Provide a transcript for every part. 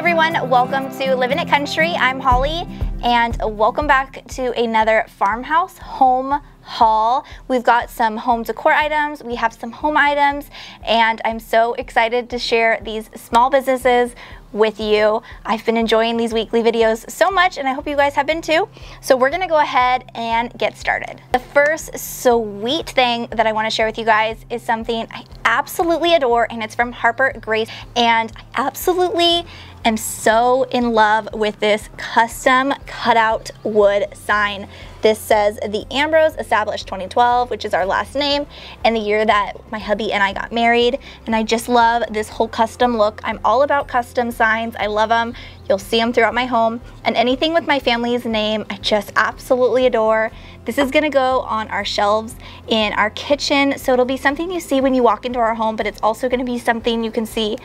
everyone, welcome to Living It Country. I'm Holly and welcome back to another farmhouse home haul. We've got some home decor items, we have some home items, and I'm so excited to share these small businesses with you. I've been enjoying these weekly videos so much and I hope you guys have been too. So we're gonna go ahead and get started. The first sweet thing that I want to share with you guys is something I absolutely adore, and it's from Harper Grace, and I absolutely am so in love with this custom cutout wood sign. This says the Ambrose established 2012, which is our last name, and the year that my hubby and I got married. And I just love this whole custom look. I'm all about custom signs. I love them. You'll see them throughout my home, and anything with my family's name, I just absolutely adore. This is gonna go on our shelves in our kitchen, so it'll be something you see when you walk into our home, but it's also gonna be something you can see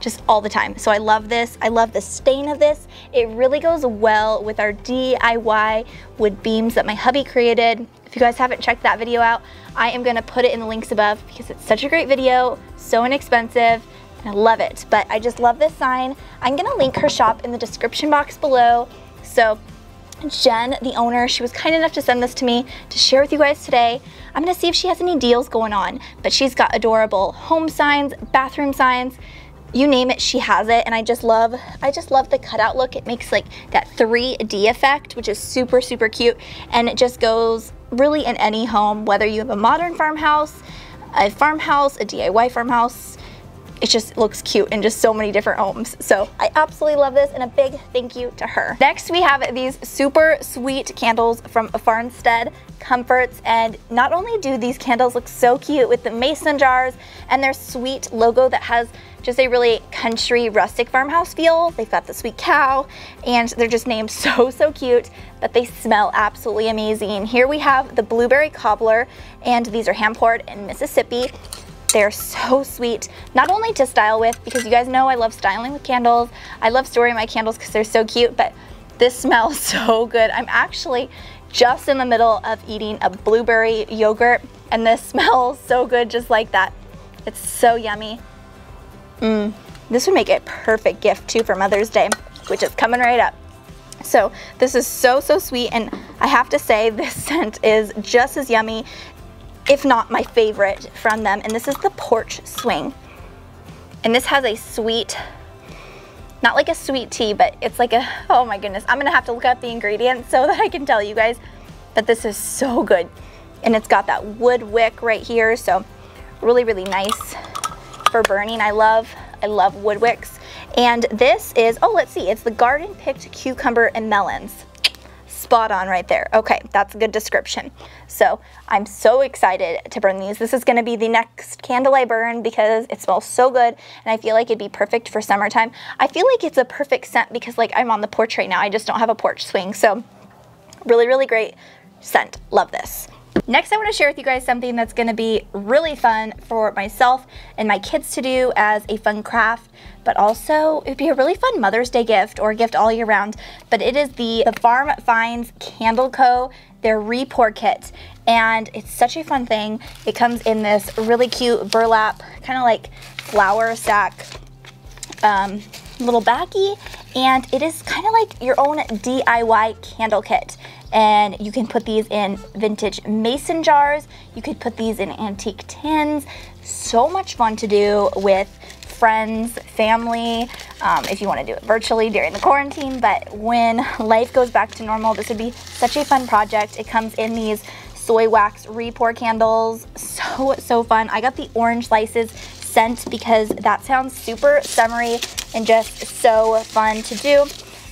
just all the time. So I love this. I love the stain of this. It really goes well with our DIY wood beams that my hubby created. If you guys haven't checked that video out, I am gonna put it in the links above because it's such a great video, so inexpensive, and I love it. But I just love this sign. I'm gonna link her shop in the description box below. So Jen, the owner, she was kind enough to send this to me to share with you guys today. I'm gonna see if she has any deals going on, but she's got adorable home signs, bathroom signs, you name it, she has it. And I just love the cutout look. It makes like that 3D effect, which is super, super cute. And it just goes really in any home, whether you have a modern farmhouse, a DIY farmhouse. It just looks cute in just so many different homes. So I absolutely love this, and a big thank you to her. Next, we have these super sweet candles from Farmstead Comforts, and not only do these candles look so cute with the mason jars and their sweet logo that has just a really country rustic farmhouse feel. They've got the sweet cow, and they're just named so cute, but they smell absolutely amazing. Here we have the blueberry cobbler, and these are hand poured in Mississippi. They're so sweet, not only to style with, because you guys know I love styling with candles. I love storing my candles because they're so cute, but this smells so good. I'm actually just in the middle of eating a blueberry yogurt, and this smells so good just like that. It's so yummy. This would make a perfect gift too for Mother's Day, which is coming right up. So this is so sweet, and I have to say this scent is just as yummy, if not my favorite from them. And this is the porch swing, and this has a sweet, not like a sweet tea, but it's like a, oh my goodness, I'm gonna have to look up the ingredients so that I can tell you guys that this is so good. And it's got that wood wick right here, so really nice for burning. I love wood wicks. And this is, oh, let's see, it's the garden picked cucumber and melons. Spot on right there. Okay, that's a good description. So I'm so excited to burn these. This is gonna be the next candle I burn because it smells so good, and I feel like it'd be perfect for summertime. I feel like it's a perfect scent because like I'm on the porch right now. I just don't have a porch swing. So really great scent. Love this. Next, I want to share with you guys something that's going to be really fun for myself and my kids to do as a fun craft, but also it'd be a really fun Mother's Day gift or gift all year round. But it is the Farm Finds Candle Co. their re-pour kit, and it's such a fun thing. It comes in this really cute burlap, kind of like flour sack little baggie, and it is kind of like your own DIY candle kit. And you can put these in vintage mason jars. You could put these in antique tins. So much fun to do with friends, family, if you want to do it virtually during the quarantine. But when life goes back to normal, this would be such a fun project. It comes in these soy wax re-pour candles. So fun. I got the orange slices scent because that sounds super summery and just so fun to do.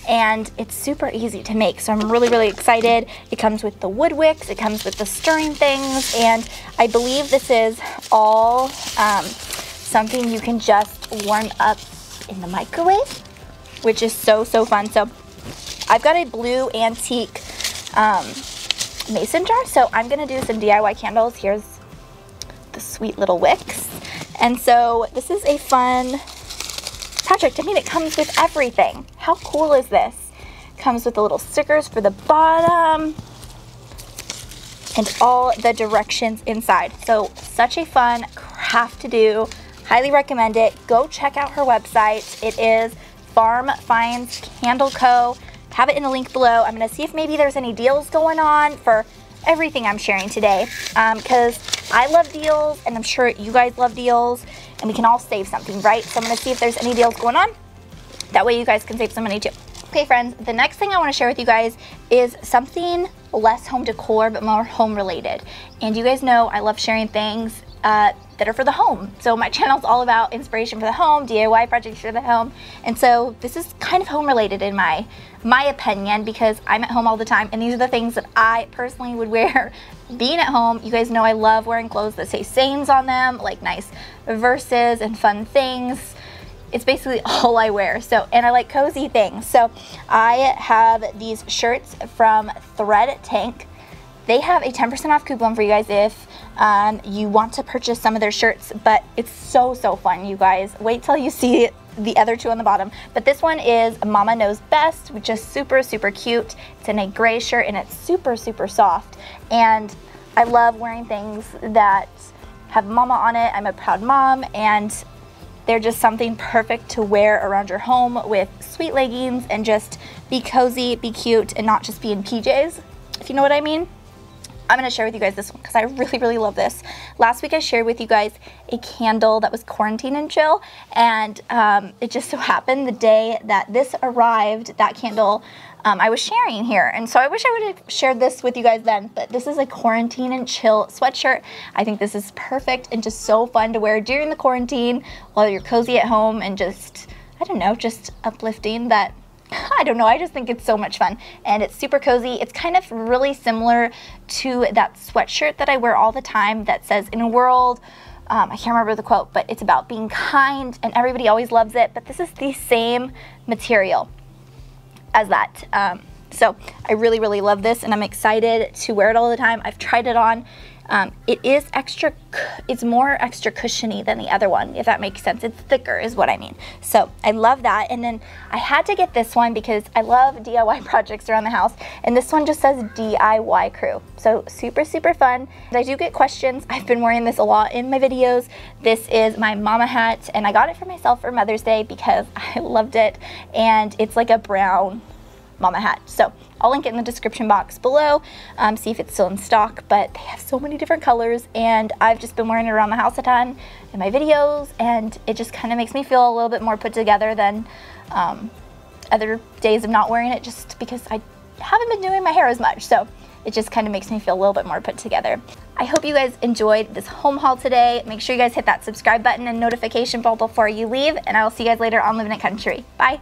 And it's super easy to make, so I'm really excited. It comes with the wood wicks, it comes with the stirring things, and I believe this is all something you can just warm up in the microwave, which is so fun. So I've got a blue antique mason jar, so I'm gonna do some DIY candles. Here's the sweet little wicks, and so this is a fun project. I mean, it comes with everything. How cool is this? Comes with the little stickers for the bottom and all the directions inside. So such a fun craft to do. Highly recommend it. Go check out her website. It is Farm Finds Candle Co. Have it in the link below. I'm gonna see if maybe there's any deals going on for everything I'm sharing today, because I love deals and I'm sure you guys love deals and we can all save something, right? So I'm gonna see if there's any deals going on. That way you guys can save some money too. Okay friends, the next thing I want to share with you guys is something less home decor but more home related. And you guys know I love sharing things that are for the home. So my channel is all about inspiration for the home, DIY projects for the home. And so this is kind of home related in my opinion, because I'm at home all the time and these are the things that I personally would wear being at home. You guys know I love wearing clothes that say sayings on them, like nice verses and fun things. It's basically all I wear. So, and I like cozy things. So I have these shirts from Thread Tank. They have a 10% off coupon for you guys if you want to purchase some of their shirts, but it's so fun, you guys. Wait till you see the other two on the bottom. But this one is Mama Knows Best, which is super cute. It's in a gray shirt and it's super soft. And I love wearing things that have mama on it. I'm a proud mom, and they're just something perfect to wear around your home with sweet leggings and just be cozy, be cute, and not just be in PJs, if you know what I mean. I'm gonna share with you guys this one because I really love this. Last week I shared with you guys a candle that was quarantine and chill, and it just so happened the day that this arrived, that candle I was sharing here. And so I wish I would have shared this with you guys then, but this is a quarantine and chill sweatshirt. I think this is perfect and just so fun to wear during the quarantine while you're cozy at home and just, I don't know, just uplifting. That I don't know, I just think it's so much fun and it's super cozy. It's kind of really similar to that sweatshirt that I wear all the time that says, in a world, I can't remember the quote, but it's about being kind and everybody always loves it, but this is the same material as that. So I really love this and I'm excited to wear it all the time. I've tried it on. It's more extra cushiony than the other one, if that makes sense. It's thicker is what I mean. So I love that. And then I had to get this one because I love DIY projects around the house. And this one just says DIY crew. So super fun. I do get questions. I've been wearing this a lot in my videos. This is my mama hat and I got it for myself for Mother's Day because I loved it. And it's like a brown mama hat. So I'll link it in the description box below, see if it's still in stock, but they have so many different colors and I've just been wearing it around the house a ton in my videos, and it just kind of makes me feel a little bit more put together than other days of not wearing it, just because I haven't been doing my hair as much. So it just kind of makes me feel a little bit more put together. I hope you guys enjoyed this home haul today. Make sure you guys hit that subscribe button and notification bell before you leave, and I will see you guys later on Living It Country. Bye.